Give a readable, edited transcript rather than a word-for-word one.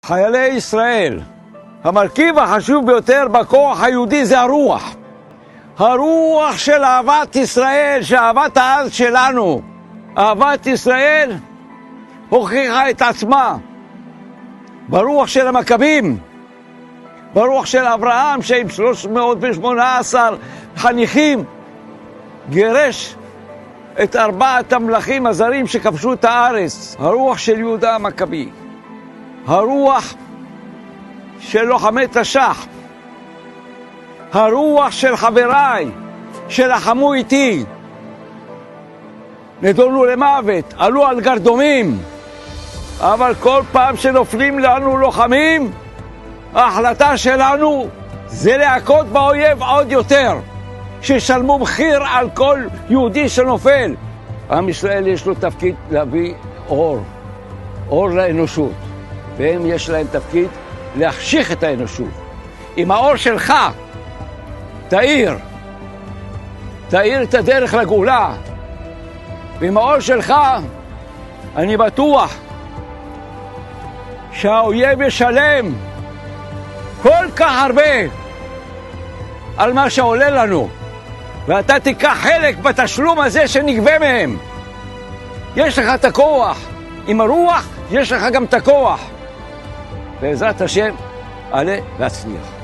חיילי ישראל, המרכיב החשוב ביותר בכוח היהודי זה הרוח. הרוח של אהבת ישראל, של אהבת הארץ שלנו. אהבת ישראל הוכיחה את עצמה ברוח של המכבים, ברוח של אברהם שעם 318 חניכים גירש את 4 המלכים הזרים שכבשו את הארץ. הרוח של יהודה המכבי, הרוח של לוחמי תש"ח, הרוח של חבריי שלחמו איתי, נדונו למוות, עלו על גרדומים, אבל כל פעם שנופלים לנו לוחמים, ההחלטה שלנו זה להכות באויב עוד יותר, שישלמו מחיר על כל יהודי שנופל. עם ישראל יש לו תפקיד להביא אור לאנושות, והם יש להם תפקיד להחשיך את האנושות. עם האור שלך תאיר את הדרך לגאולה, ועם האור שלך אני בטוח שהאויב ישלם כל כך הרבה על מה שעולה לנו, ואתה תיקח חלק בתשלום הזה שנגבה מהם. יש לך את הכוח, עם הרוח יש לך גם את הכוח. בעזרת השם עלה והצליח.